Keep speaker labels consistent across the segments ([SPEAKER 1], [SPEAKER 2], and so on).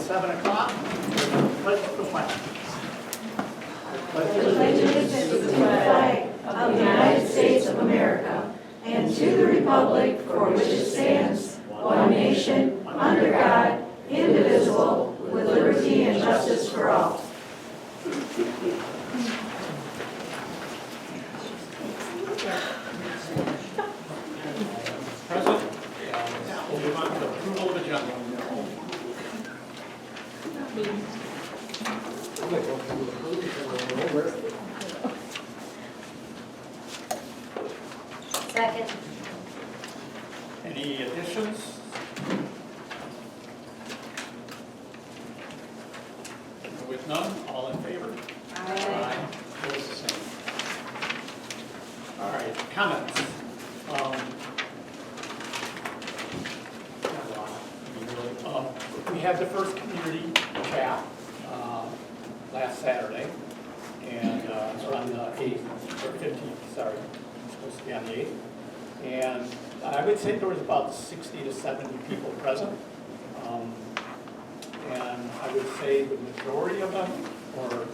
[SPEAKER 1] 7 o'clock. Pledge of the flag.
[SPEAKER 2] Pledge allegiance to the flag of the United States of America and to the republic for which it stands, one nation, under God, indivisible, with liberty and justice for all.
[SPEAKER 1] Present. Now we'll move on to approval of agenda.
[SPEAKER 2] Second.
[SPEAKER 1] Any additions? With none, all in favor? Aye. Opposed, the same. All right, comments. Not a lot, I mean, really. We had the first community chat last Saturday, and or on the 8th, or 15th, sorry. It's supposed to be on the 8th. And I would say there was about 60 to 70 people present. And I would say the majority of them, or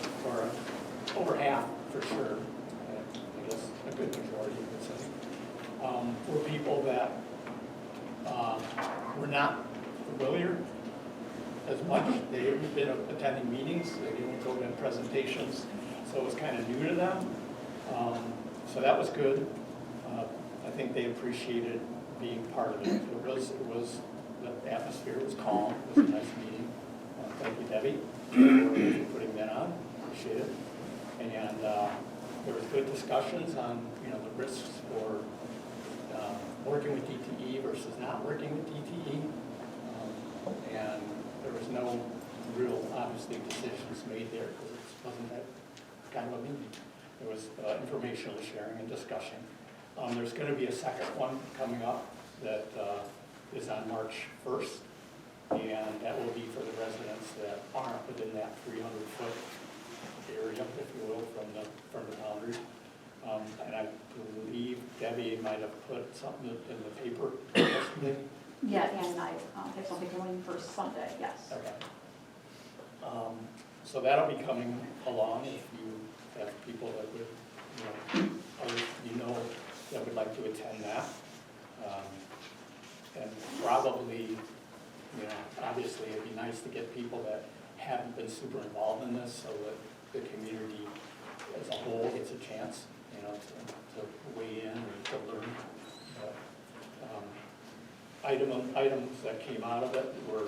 [SPEAKER 1] over half for sure, I guess a good majority I would say, were people that were not familiar as much. They had been attending meetings, they didn't go to presentations, so it was kind of new to them. So that was good. I think they appreciated being part of it. The atmosphere was calm, it was a nice meeting. Thank you, Debbie, for putting that on, appreciate it. And there was good discussions on, the risks for working with DTE versus not working with DTE. And there was no real, obviously, decisions made there because it wasn't that kind of a meeting. There was informational sharing and discussion. There's going to be a second one coming up that is on March 1st, and that will be for the residents that aren't within that 300-foot area, if you will, from the boundaries. And I believe Debbie might have put something in the paper yesterday.
[SPEAKER 3] Yeah, and I have something going for Sunday, yes.
[SPEAKER 1] Okay. So that'll be coming along if you have people that would, others that would like to attend that. And probably, obviously it'd be nice to get people that haven't been super involved in this so that the community as a whole gets a chance, to weigh in or to learn. Items that came out of it were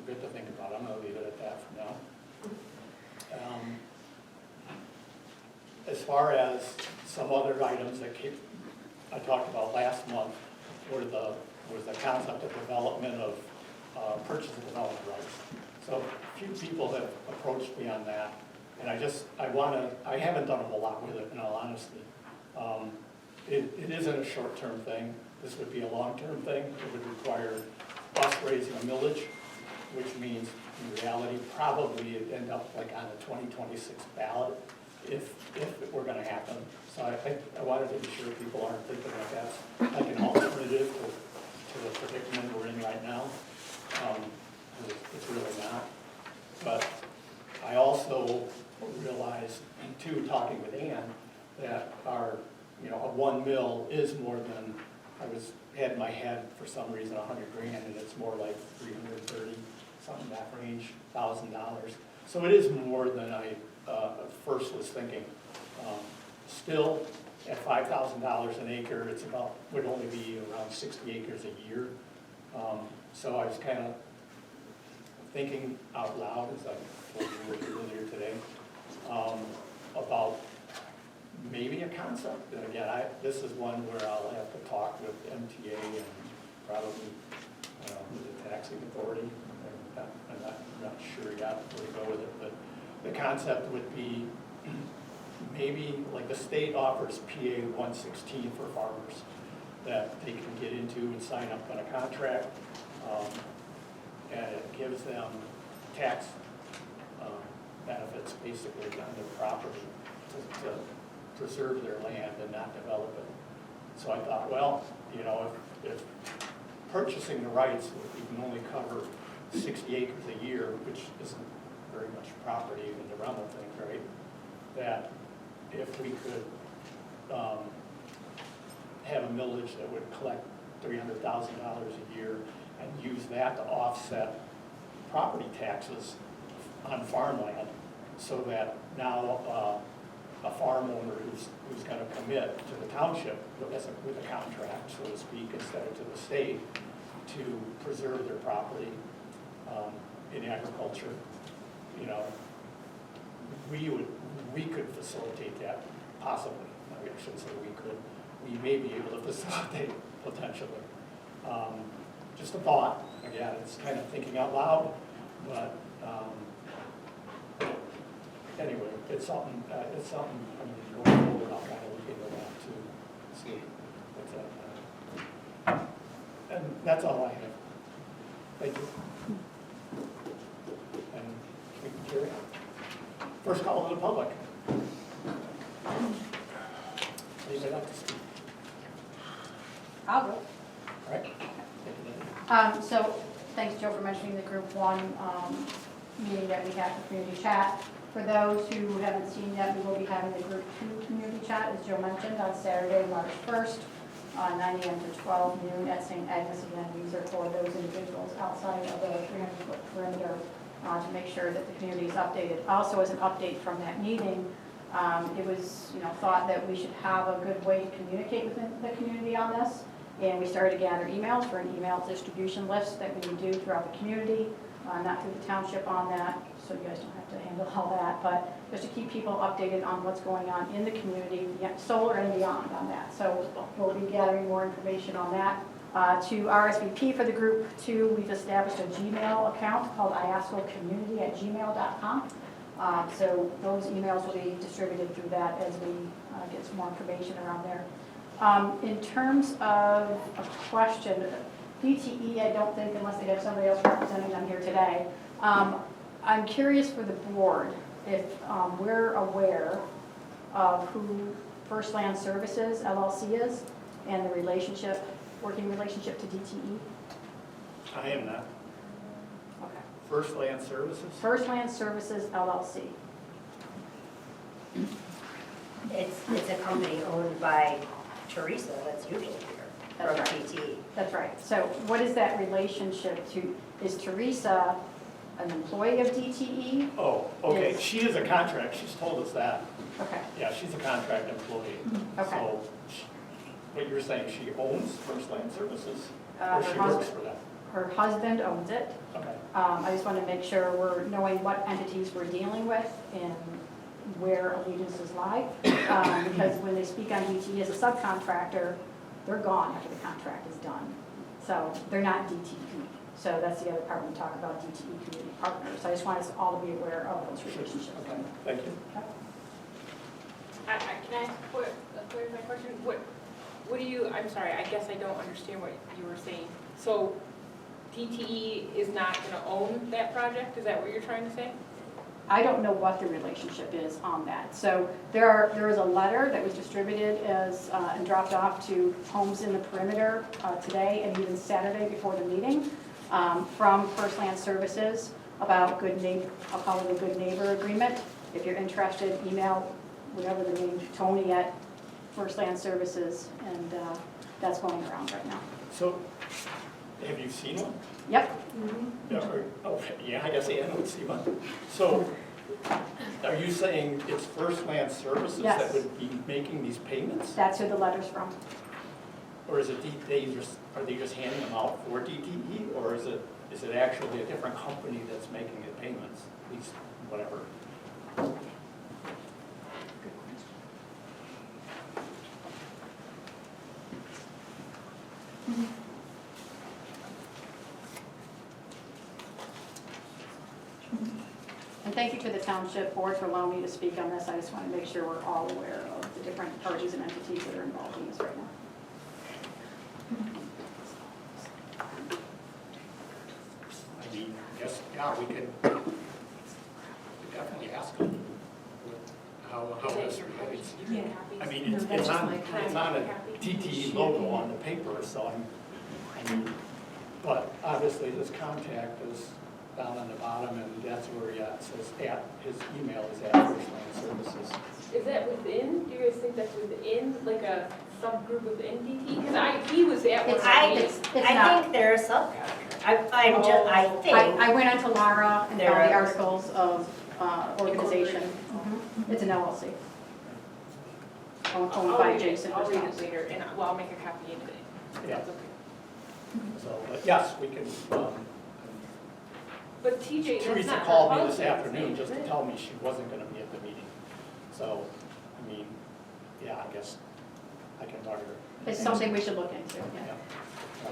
[SPEAKER 1] good to think about. I'm going to leave it at that for now. As far as some other items that I talked about last month was the concept of development of purchase and development rights. So a few people have approached me on that, and I haven't done a whole lot with it in all honesty. It isn't a short-term thing. This would be a long-term thing. It would require us raising a millage, which means in reality probably it'd end up like on a 2026 ballot if it were going to happen. So I wanted to be sure people aren't thinking like that's like an alternative to the predicament we're in right now. It's really not. But I also realized, too, talking with Ann, that our a 1 mil is more than had in my head for some reason $100,000, and it's more like 330, something that range, $1,000. So it is more than I first was thinking. Still, at $5,000 an acre, would only be around 60 acres a year. So I was kind of thinking out loud, as I told you earlier today, about maybe a concept. And again, this is one where I'll have to talk with MTA and probably the taxing authority. I'm not sure yet where to go with it, but the concept would be maybe like the state offers PA 116 for farmers that they can get into and sign up on a contract, and it gives them tax benefits basically on their property to preserve their land and not develop it. So I thought, well, if purchasing the rights, we can only cover 60 acres a year, which isn't very much property in the realm of things, right? That if we could have a millage that would collect $300,000 a year and use that to offset property taxes on farmland, so that now a farm owner who's going to commit to the township with a contract, so to speak, instead of to the state, to preserve their property in agriculture, you know, we could facilitate that possibly. I shouldn't say we could. We may be able to facilitate potentially. Just a thought. Again, it's kind of thinking out loud, but anyway, it's something. I mean, going forward, I'll kind of look into that to see what's that. And that's all I have. Thank you. And we can carry on. First call to the public. Anybody like to speak?
[SPEAKER 3] I'll go.
[SPEAKER 1] All right. Thank you, Linda.
[SPEAKER 3] So thanks, Joe, for mentioning the group one meeting that we had for community chat. For those who haven't seen yet, we will be having the group 2 community chat, as Joe mentioned, on Saturday, March 1st, 9 a.m. to 12 noon at St. Agnes. Again, these are for those individuals outside of the 300-foot perimeter to make sure that the community is updated. Also, as an update from that meeting, it was thought that we should have a good way to communicate with the community on this. And we started to gather emails for an email distribution list that we would do throughout the community, not through the township on that, so you guys don't have to handle all that, but just to keep people updated on what's going on in the community, solar and beyond on that. So we'll be gathering more information on that. To RSVP for the group 2, we've established a Gmail account called ioscocommunity@gmail.com. So those emails will be distributed through that as we get some more information around there. In terms of a question, DTE, I don't think, unless they have somebody else representing them here today, I'm curious for the board if we're aware of who First Land Services LLC is and the relationship, working relationship to DTE.
[SPEAKER 1] I am not.
[SPEAKER 3] Okay.
[SPEAKER 1] First Land Services?
[SPEAKER 3] First Land Services LLC.
[SPEAKER 4] It's a company owned by Teresa that's usually here from
[SPEAKER 3] That's right.
[SPEAKER 4] DTE.
[SPEAKER 3] That's right. So what is that relationship to? Is Teresa an employee of DTE?
[SPEAKER 1] Oh, okay.
[SPEAKER 3] Yes.
[SPEAKER 1] She is a contract. She's told us that.
[SPEAKER 3] Okay.
[SPEAKER 1] Yeah, she's a contract employee.
[SPEAKER 3] Okay.
[SPEAKER 1] So what you're saying, she owns First Land Services?
[SPEAKER 3] Her
[SPEAKER 1] Or she
[SPEAKER 3] husband-
[SPEAKER 1] works for them?
[SPEAKER 3] Her husband owns it.
[SPEAKER 1] Okay.
[SPEAKER 3] I just want to make sure we're knowing what entities we're dealing with and where allegiances lie. Because when they speak on DTE as a subcontractor, they're gone after the contract is done. So they're not DTE. So that's the other part when we talk about DTE community partners. So I just want us all to be aware of those relationships.
[SPEAKER 1] Okay, thank you.
[SPEAKER 5] Can I ask a clarifying question? What do you, I'm sorry, I guess I don't understand what you were saying. So DTE is not going to own that project? Is that what you're trying to say?
[SPEAKER 3] I don't know what the relationship is on that. So there is a letter that was distributed and dropped off to homes in the perimeter today and even Saturday before the meeting from First Land Services about good neighbor, I'll call it a good neighbor agreement. If you're interested, email whatever the name, Tony at First Land Services, and that's going around right now.
[SPEAKER 1] So have you seen one?
[SPEAKER 3] Yep.
[SPEAKER 1] Yeah, yeah, I guess Ann would see one. So are you saying it's First Land Services
[SPEAKER 3] Yes.
[SPEAKER 1] that would be making these payments?
[SPEAKER 3] That's who the letter's from.
[SPEAKER 1] Or is it are they just handing them out for DTE, or is it actually a different company that's making the payments? At least whatever.
[SPEAKER 3] And thank you to the Township Board for allowing me to speak on this. I just want to make sure we're all aware of the different parties and entities that are involved in this right now.
[SPEAKER 1] I mean, yes, yeah, we could definitely ask them how this relates.
[SPEAKER 5] Yeah.
[SPEAKER 1] I mean, it's on a TTE logo on the paper, so I mean, obviously his contact is down on the bottom, and that's where he says his email is at First Land Services.
[SPEAKER 5] Is that within, do you guys think that's within, like a subgroup within DT? Because he was at one of our meetings.
[SPEAKER 3] It's
[SPEAKER 4] I
[SPEAKER 3] not.
[SPEAKER 4] think they're a subcontractor. I think.
[SPEAKER 3] I went onto Lara and
[SPEAKER 4] They're
[SPEAKER 3] found the
[SPEAKER 4] a-
[SPEAKER 3] articles of organization. It's an LLC. Owned by Jason.
[SPEAKER 5] I'll read it later, and I'll make a copy of it.
[SPEAKER 1] Yeah.
[SPEAKER 5] That's okay.
[SPEAKER 1] So, but yes, we can,
[SPEAKER 5] But TJ, that's
[SPEAKER 1] Teresa
[SPEAKER 5] not her
[SPEAKER 1] called me this
[SPEAKER 5] husband's
[SPEAKER 1] afternoon
[SPEAKER 5] name,
[SPEAKER 1] just
[SPEAKER 5] is
[SPEAKER 1] to
[SPEAKER 5] it?
[SPEAKER 1] tell me she wasn't gonna be at the meeting. So, I mean, yeah, I guess I can talk to her.
[SPEAKER 3] It's something we should look into, yeah.
[SPEAKER 1] Yeah.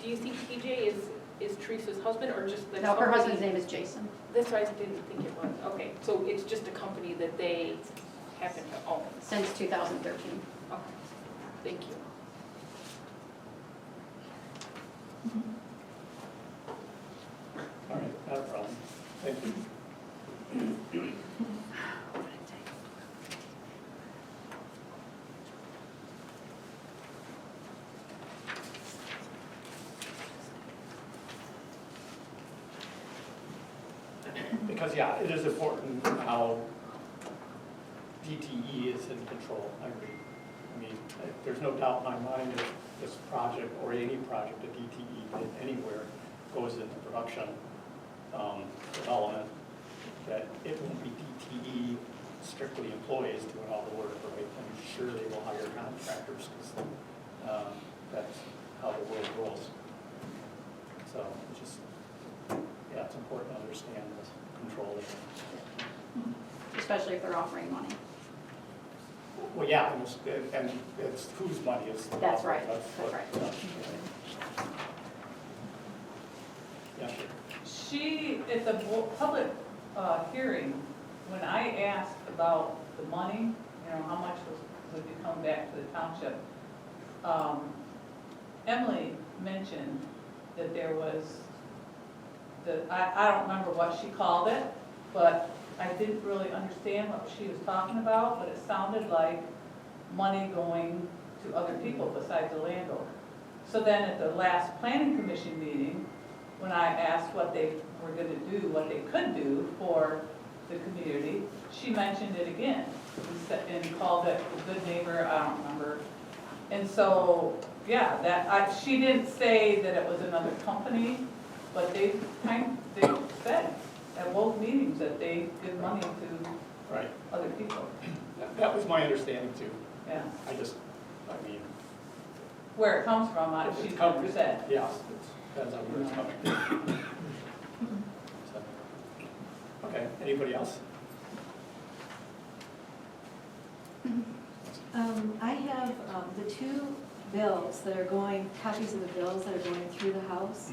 [SPEAKER 5] Do you think TJ is Teresa's husband or just the
[SPEAKER 3] No, her
[SPEAKER 5] company?
[SPEAKER 3] husband's name is Jason.
[SPEAKER 5] That's why I didn't think it was. Okay, so it's just a company that they happen to own.
[SPEAKER 3] Since 2013.
[SPEAKER 5] Okay, thank you.
[SPEAKER 1] All right, not a problem. Thank you. Because, yeah, it is important how DTE is in control, I agree. I mean, there's no doubt in my mind if this project or any project that DTE did anywhere goes into production development, that it won't be DTE strictly employees doing all the work, right? I'm sure they will hire contractors, because that's how the world rolls. So, it's just, yeah, it's important to understand the control of it.
[SPEAKER 3] Especially if they're offering money.
[SPEAKER 1] Well, yeah, and it's whose money is. the-
[SPEAKER 3] That's right,
[SPEAKER 1] what-
[SPEAKER 3] that's right.
[SPEAKER 1] Yeah, sure.
[SPEAKER 6] She, at the public hearing, when I asked about the money, how much would be coming back to the township, Emily mentioned that there was, I don't remember what she called it, but I didn't really understand what she was talking about, but it sounded like money going to other people besides the landowner. So then at the last planning commission meeting, when I asked what they were gonna do, what they could do for the community, she mentioned it again and called it a good neighbor, I don't remember. And so, yeah, she didn't say that it was another company, but they said at both meetings that they give money to
[SPEAKER 1] Right.
[SPEAKER 6] other people,
[SPEAKER 1] That was my understanding too.
[SPEAKER 6] yeah.
[SPEAKER 1] I mean,
[SPEAKER 6] Where it comes from, she
[SPEAKER 1] it's
[SPEAKER 6] never said.
[SPEAKER 1] yes, depends on where it's coming from. So, okay, anybody else?
[SPEAKER 2] I have the two bills that are going, copies of the bills that are going through the House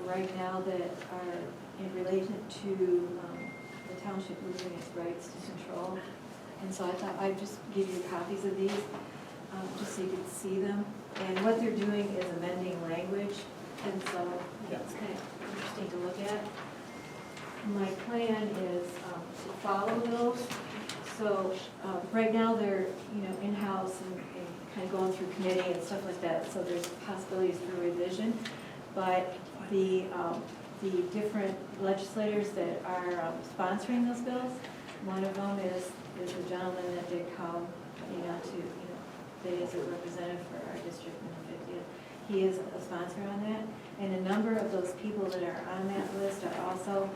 [SPEAKER 2] right now that are in relation to the township losing its rights to control. And so I thought I'd just give you copies of these, just so you can see them. And what they're doing is amending language, and so it's kind of interesting to look at. My plan is to follow those. So right now they're, in-house and kind of going through committee and stuff like that, so there's possibilities for revision. But the different legislators that are sponsoring those bills, one of them is a gentleman that did come, that is a representative for our district in the 50th. He is a sponsor on that, and a number of those people that are on that list are also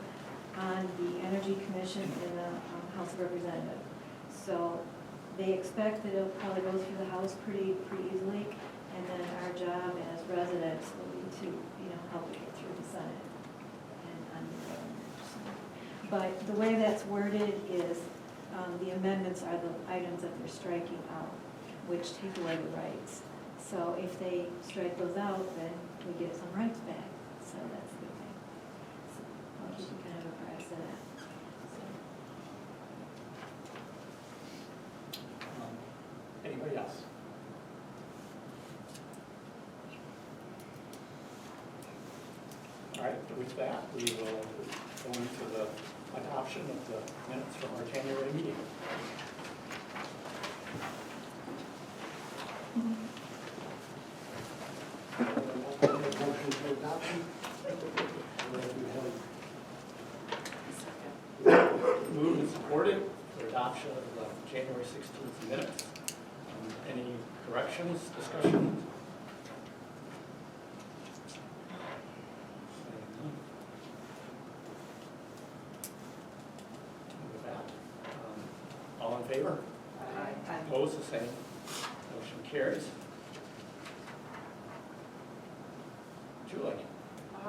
[SPEAKER 2] on the Energy Commission in the House of Representatives. So they expect that it'll probably go through the House pretty easily, and then our job as residents will be to, help it get through the Senate and on the government. But the way that's worded is the amendments are the items that they're striking out, which take away the rights. So if they strike those out, then we get some rights back. So that's the thing. So I'll keep you kind of apprised of that.
[SPEAKER 1] Anybody else? All right, with that, we will go into the adoption of the minutes from our January meeting.
[SPEAKER 7] Motion to adoption.
[SPEAKER 1] Moved and supported for adoption of the January 16th minutes. Any corrections, discussions? With that, all in favor? Opposed, the same. Motion carries. Julie?
[SPEAKER 5] I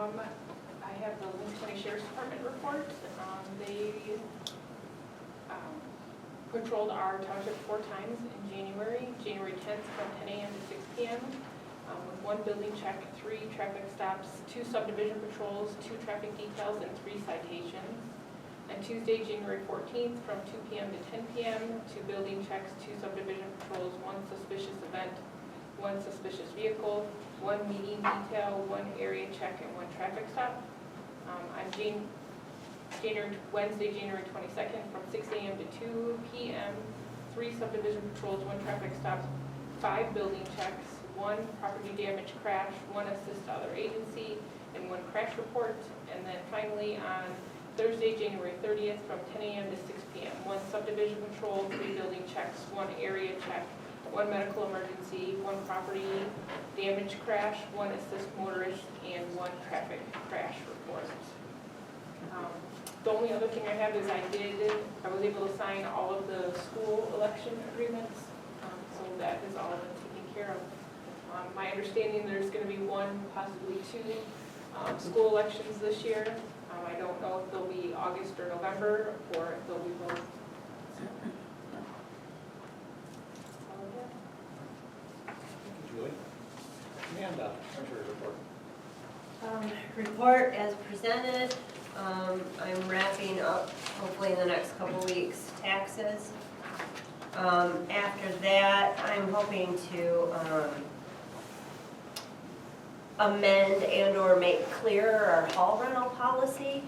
[SPEAKER 5] have the Lynn County Sheriff's Department report. They patrolled our township 4 times in January. January 10th from 10 a.m. to 6 p.m. With 1 building check, 3 traffic stops, 2 subdivision patrols, 2 traffic details, and 3 citations. And Tuesday, January 14th from 2 p.m. to 10 p.m., 2 building checks, 2 subdivision patrols, 1 suspicious event, 1 suspicious vehicle, 1 meeting detail, 1 area check, and 1 traffic stop. On Wednesday, January 22nd, from 6 a.m. to 2 p.m., 3 subdivision patrols, 1 traffic stop, 5 building checks, 1 property damage crash, 1 assist to other agency, and 1 crash report. And then finally, on Thursday, January 30th, from 10 a.m. to 6 p.m., 1 subdivision patrol, 3 building checks, 1 area check, 1 medical emergency, 1 property damage crash, 1 assist motorist, and 1 traffic crash report. The only other thing I have is I was able to sign all of the school election agreements, so that has all been taken care of. My understanding, there's going to be 1, possibly 2 school elections this year. I don't know if they'll be August or November, or if they'll be both.
[SPEAKER 1] Julie? Amanda, treasurer's report.
[SPEAKER 4] Report as presented. I'm wrapping up, hopefully in the next couple weeks, taxes. After that, I'm hoping to amend and/or make clearer our hall rental policy.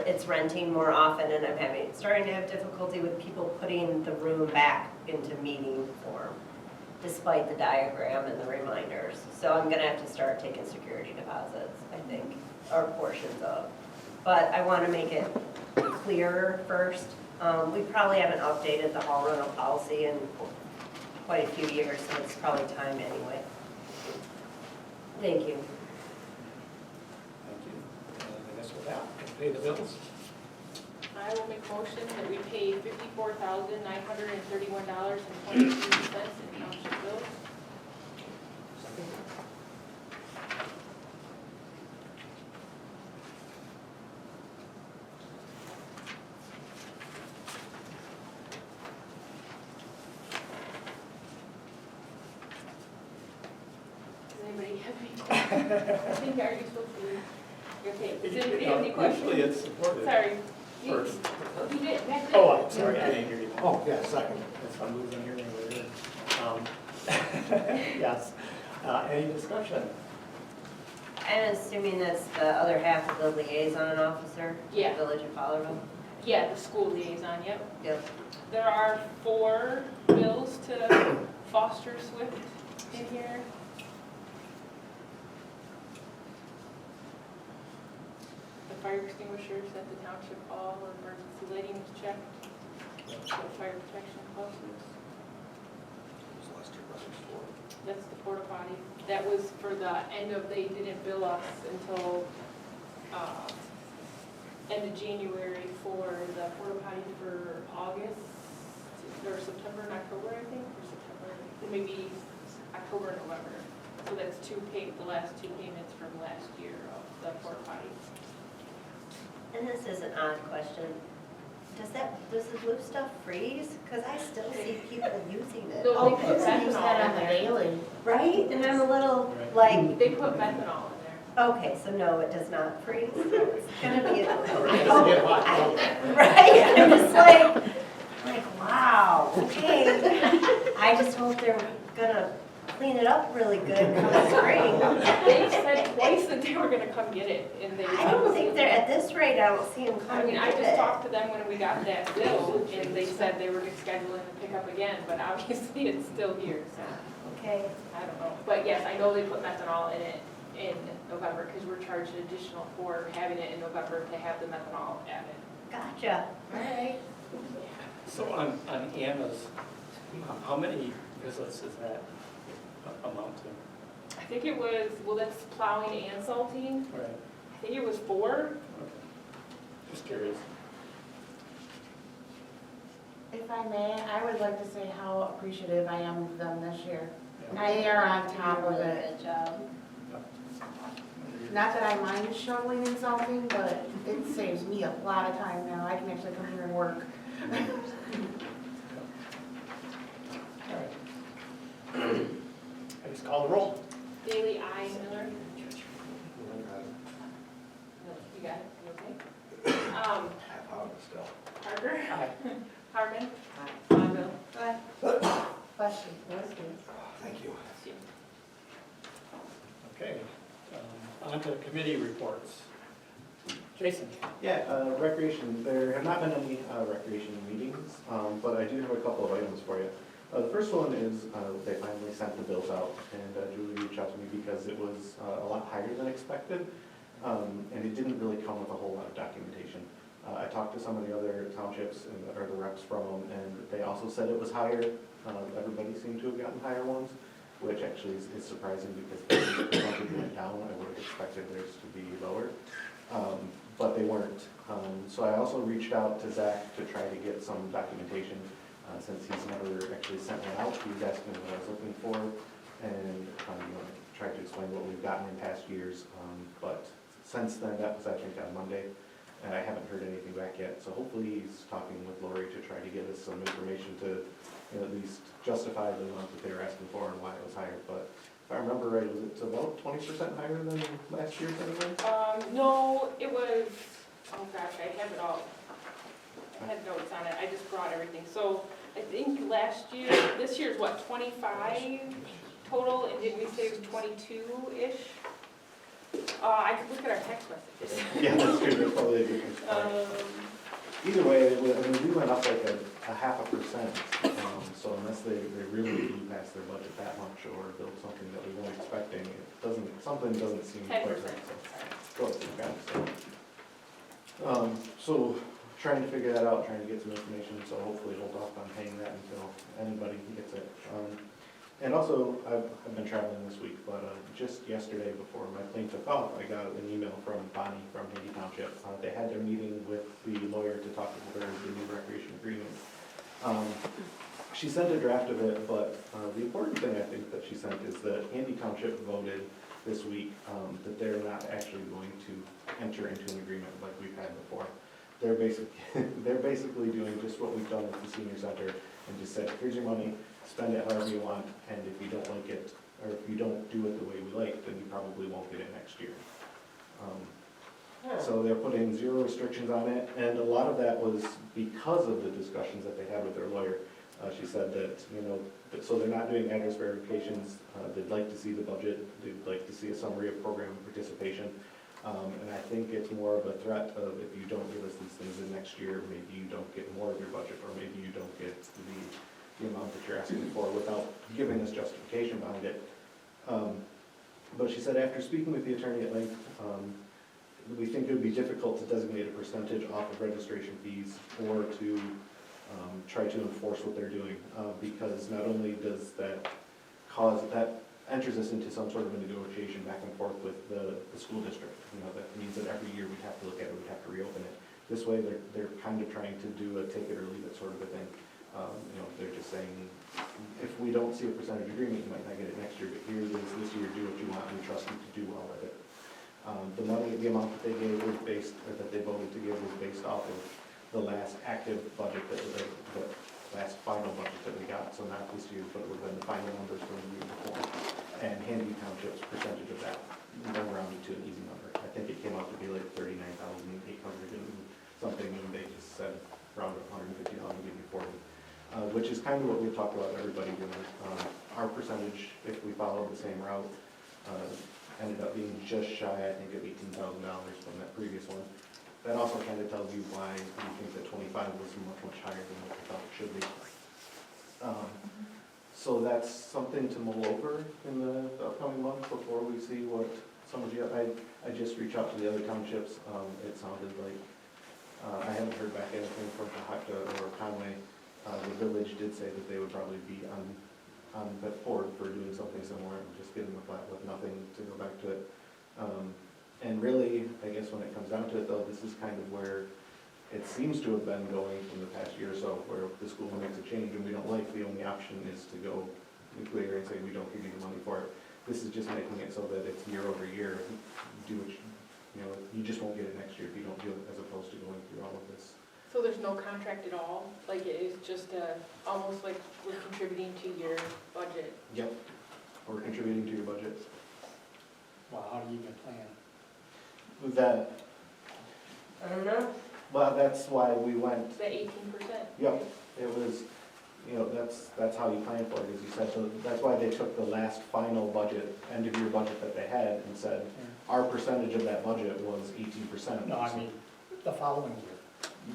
[SPEAKER 4] It's renting more often, and I'm starting to have difficulty with people putting the room back into meeting form, despite the diagram and the reminders. So I'm gonna have to start taking security deposits, I think, or portions of. But I wanna make it clearer first. We probably haven't updated the hall rental policy in quite a few years, so it's probably time anyway. Thank you.
[SPEAKER 1] Thank you. And I guess with that, we'll pay the bills.
[SPEAKER 5] I will make a motion that we pay $54,931.22 in township bills. Does anybody have any questions? I think, are you supposed to? Okay, does anybody have any questions?
[SPEAKER 1] Usually it's supported
[SPEAKER 5] Sorry.
[SPEAKER 1] first.
[SPEAKER 5] You did, Matt did.
[SPEAKER 1] Oh, I'm sorry, I didn't hear you.
[SPEAKER 7] Oh, yeah, second.
[SPEAKER 1] That's why I'm losing hearing over here. Yes. Any discussion?
[SPEAKER 4] I'm assuming that's the other half of the liaison officer?
[SPEAKER 5] Yeah.
[SPEAKER 4] Village of Fowlerville?
[SPEAKER 5] Yeah, the school liaison, yep.
[SPEAKER 4] Yep.
[SPEAKER 5] There are 4 bills to foster Swift in here. The fire extinguishers at the township hall, emergency lighting is checked. The fire protection closets. That's the porta potty. That was for the end of, they didn't bill us until end of January for the porta potty for August, or September and October, I think, or September, maybe October and November. So that's the last 2 payments from last year of the porta potty.
[SPEAKER 4] And this is an odd question. Does the blue stuff freeze? Because I still see people using it.
[SPEAKER 5] No, they put
[SPEAKER 2] Use that
[SPEAKER 5] methanol
[SPEAKER 2] on
[SPEAKER 5] in
[SPEAKER 2] the
[SPEAKER 5] there.
[SPEAKER 2] daily.
[SPEAKER 4] Right? And I'm a little
[SPEAKER 1] Right.
[SPEAKER 4] like,
[SPEAKER 5] They put methanol in there.
[SPEAKER 4] okay, so no, it does not freeze. It's gonna be,
[SPEAKER 1] It's gonna get hot.
[SPEAKER 4] right? I'm just like, wow, okay. I just hope they're gonna clean it up really good come the spring.
[SPEAKER 5] They said twice that they were gonna come get it, and they.
[SPEAKER 4] I don't think they're, at this rate, I don't see them
[SPEAKER 5] I
[SPEAKER 4] coming
[SPEAKER 5] mean,
[SPEAKER 4] to
[SPEAKER 5] I
[SPEAKER 4] get
[SPEAKER 5] just
[SPEAKER 4] it.
[SPEAKER 5] talked to them when we got that bill, and they said they were scheduling to pick up again, but obviously it's still here, so.
[SPEAKER 3] Okay,
[SPEAKER 5] I don't know. But yes, I know they put methanol in it in November because we're charged additional for having it in November to have the methanol added.
[SPEAKER 4] Gotcha, all right.
[SPEAKER 1] So on Anna's, how many visits is that amount to?
[SPEAKER 5] I think it was, well, that's plowing and salting.
[SPEAKER 1] Right.
[SPEAKER 5] I think it was 4.
[SPEAKER 1] Okay. Just curious.
[SPEAKER 7] If I may, I would like to say how appreciative I am of them this year.
[SPEAKER 1] Yeah.
[SPEAKER 7] They are on top of
[SPEAKER 4] Really
[SPEAKER 7] it.
[SPEAKER 4] good job.
[SPEAKER 7] Not that I mind shoveling and salting, but it saves me a lot of time now. I can actually come here and work.
[SPEAKER 1] All right. I just call the roll.
[SPEAKER 5] Daily, aye. Miller? You got it? You okay?
[SPEAKER 8] Half hour still.
[SPEAKER 5] Parker?
[SPEAKER 1] Aye.
[SPEAKER 5] Harmon?
[SPEAKER 6] Fowlerville.
[SPEAKER 7] Question.
[SPEAKER 8] Thank you.
[SPEAKER 1] Okay. On to committee reports. Jason?
[SPEAKER 9] Yeah, recreation, there have not been any recreation meetings, but I do have a couple of items for you. The first one is they finally sent the bills out, and Julie reached out to me because it was a lot higher than expected, and it didn't really come with a whole lot of documentation. I talked to some of the other townships or the reps from them, and they also said it was higher. Everybody seemed to have gotten higher ones, which actually is surprising because the percentage went down. I would have expected theirs to be lower. But they weren't. So I also reached out to Zach to try to get some documentation, since he's never actually sent one out. He was asking what I was looking for, and tried to explain what we've gotten in past years. But since then, that was I think on Monday, and I haven't heard anything back yet. So hopefully he's talking with Lori to try to get us some information to at least justify the amount that they were asking for and why it was higher. But if I remember right, was it about 20% higher than last year's anyway?
[SPEAKER 5] No, it was, oh gosh, I have it all. I had notes on it, I just brought everything. So I think this year's what, 25 total, and didn't we say it was 22-ish? I could look at our text messages.
[SPEAKER 9] Yeah, that's true. That's probably a difference. Either way, we went up like a 0.5%. So unless they really blew past their budget that much or built something that we weren't expecting, something doesn't seem quite
[SPEAKER 5] 10%.
[SPEAKER 9] right. So, close, okay, so trying to figure that out, trying to get some information, so hopefully hold off on paying that until anybody gets it. And also, I've been traveling this week, but just yesterday before my plane took off, I got an email from Bonnie from Handy Township. They had their meeting with the lawyer to talk over the new recreation agreement. She sent a draft of it, but the important thing I think that she sent is that Handy Township voted this week that they're not actually going to enter into an agreement like we've had before. They're basically doing just what we've done with the senior center and just said, here's your money, spend it however you want, and if you don't like it, or if you don't do it the way we like, then you probably won't get it next year. So they're putting 0 restrictions on it, and a lot of that was because of the discussions that they had with their lawyer. She said that, so they're not doing address verifications, they'd like to see the budget, they'd like to see a summary of program participation, and I think it's more of a threat of if you don't give us these things in next year, maybe you don't get more of your budget, or maybe you don't get the amount that you're asking for without giving us justification behind it. But she said after speaking with the attorney at length, we think it would be difficult to designate a percentage off of registration fees or to try to enforce what they're doing, because not only does that enters us into some sort of a negotiation back and forth with the school district. That means that every year we'd have to look at it, we'd have to reopen it. This way, they're kind of trying to do a take it or leave it sort of a thing. They're just saying, if we don't see a percentage agreement, you might not get it next year, but here it is this year, do what you want, and we trust you to do well with it. The amount that they gave was that they voted to give was based off of the last active budget the last final budget that we got, so not this year, but it would have been the final numbers from the year before. And Handy Township's percentage of that, then rounded to an easy number. I think it came out to be like 39,800 and something, and they just said round up $150 and give you 40. Which is kind of what we talked about everybody doing. Our percentage, if we follow the same route, ended up being just shy, I think, of $18,000 from that previous one. That also kind of tells you why we think that 25 was much, much higher than what we thought it should be. So that's something to mull over in the upcoming month before we see what some of the, I just reached out to the other townships. It sounded like, I haven't heard back anything from Pahakta or Conway. The village did say that they would probably be on board for doing something similar, and just give them a plat with nothing to go back to it. And really, I guess when it comes down to it though, this is kind of where it seems to have been going from the past year or so, where if the school makes a change and we don't like, the only option is to go nuclear and say we don't give you the money for it. This is just making it so that it's year over year. Do what you know, you just won't get it next year if you don't do it, as opposed to going through all of this.
[SPEAKER 5] So there's no contract at all? Like it is just almost like we're contributing to your budget?
[SPEAKER 9] Yep. Or contributing to your budget.
[SPEAKER 1] Well, how do you even plan?
[SPEAKER 9] That,
[SPEAKER 4] I don't know.
[SPEAKER 9] well, that's why we went,
[SPEAKER 5] The 18%?
[SPEAKER 9] yep, it was, you know, that's how you plan for it, as you said. So that's why they took the last final budget, end of year budget that they had, and said, our percentage of that budget was 18%.
[SPEAKER 1] No, I mean, the following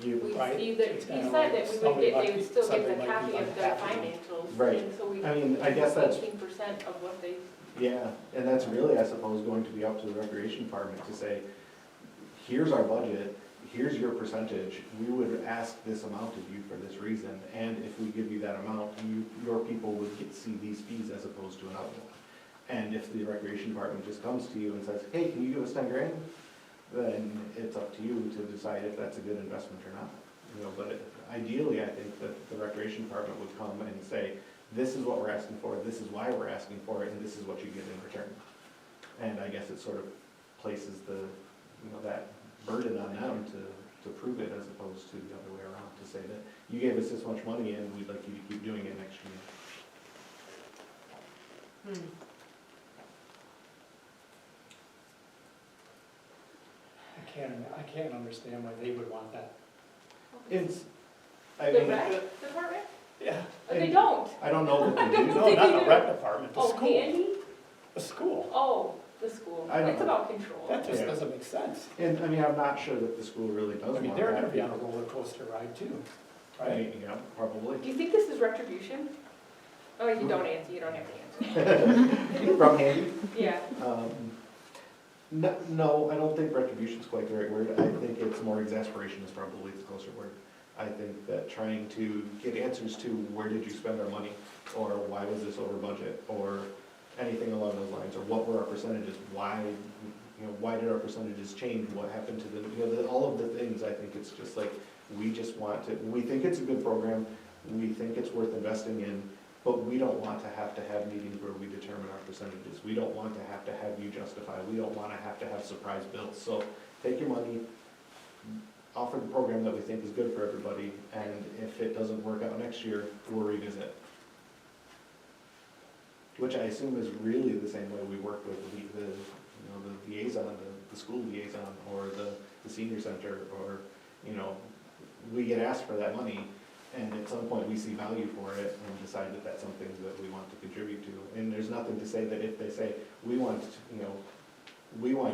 [SPEAKER 1] year.
[SPEAKER 5] We
[SPEAKER 1] Right.
[SPEAKER 5] see that,
[SPEAKER 1] It's
[SPEAKER 5] he
[SPEAKER 1] kinda
[SPEAKER 5] said
[SPEAKER 1] like
[SPEAKER 5] that we would
[SPEAKER 1] somebody
[SPEAKER 5] get, they
[SPEAKER 1] might
[SPEAKER 5] would
[SPEAKER 1] be-
[SPEAKER 5] still get
[SPEAKER 1] somebody
[SPEAKER 5] the
[SPEAKER 1] might be
[SPEAKER 5] copy of their
[SPEAKER 1] unhappy.
[SPEAKER 5] financials.
[SPEAKER 9] Right.
[SPEAKER 5] And so we.
[SPEAKER 9] I mean, I guess that's-
[SPEAKER 5] 18% of what they.
[SPEAKER 9] Yeah, and that's really, I suppose, going to be up to the recreation department to say, here's our budget, here's your percentage, we would ask this amount of you for this reason, and if we give you that amount, your people would get to see these fees as opposed to another one. And if the recreation department just comes to you and says, hey, can you give us 10 grand? Then it's up to you to decide if that's a good investment or not. You know, but ideally, I think that the recreation department would come and say, this is what we're asking for, this is why we're asking for it, and this is what you get in return. And I guess it sort of places the, you know, that burden on them to prove it, as opposed to the other way around, to say that you gave us this much money and we'd like you to keep doing it next year.
[SPEAKER 1] I can't understand why they would want that.
[SPEAKER 9] It's, I
[SPEAKER 5] The
[SPEAKER 9] mean,
[SPEAKER 5] rec department?
[SPEAKER 1] Yeah.
[SPEAKER 5] They don't.
[SPEAKER 9] I don't know that they do.
[SPEAKER 1] No,
[SPEAKER 5] think
[SPEAKER 1] not
[SPEAKER 5] they
[SPEAKER 1] the
[SPEAKER 5] do.
[SPEAKER 1] rec department, the
[SPEAKER 5] Oh,
[SPEAKER 1] school.
[SPEAKER 5] Candy?
[SPEAKER 1] The school.
[SPEAKER 5] Oh, the school.
[SPEAKER 9] I don't
[SPEAKER 5] It's
[SPEAKER 9] know.
[SPEAKER 5] about control.
[SPEAKER 1] That just
[SPEAKER 9] Yeah.
[SPEAKER 1] doesn't make sense.
[SPEAKER 9] And, I mean, I'm not sure that the school really does
[SPEAKER 1] I
[SPEAKER 9] want
[SPEAKER 1] mean,
[SPEAKER 9] that.
[SPEAKER 1] they're gonna be on a roller coaster ride too,
[SPEAKER 9] I
[SPEAKER 1] right?
[SPEAKER 9] mean, yeah, probably.
[SPEAKER 5] Do you think this is retribution? Oh, you don't answer, you don't have to answer.
[SPEAKER 9] From Handy?
[SPEAKER 5] Yeah.
[SPEAKER 9] No, I don't think retribution's quite the right word. I think it's more exasperation is probably the closer word. I think that trying to get answers to where did you spend our money, or why was this over budget, or anything along those lines, or what were our percentages, why, you know, why did our percentages change, what happened to them, you know, all of the things. I think it's just like, we just want to, we think it's a good program, we think it's worth investing in, but we don't want to have meetings where we determine our percentages. We don't want to have you justify. We don't want to have surprise bills. So take your money, offer the program that we think is good for everybody, and if it doesn't work out next year, we'll revisit. Which I assume is really the same way we work with the liaison, the school liaison, or the senior center, or, you know, we get asked for that money, and at some point we see value for it and decide that that's something that we want to contribute to. And there's nothing to say that if they say, we want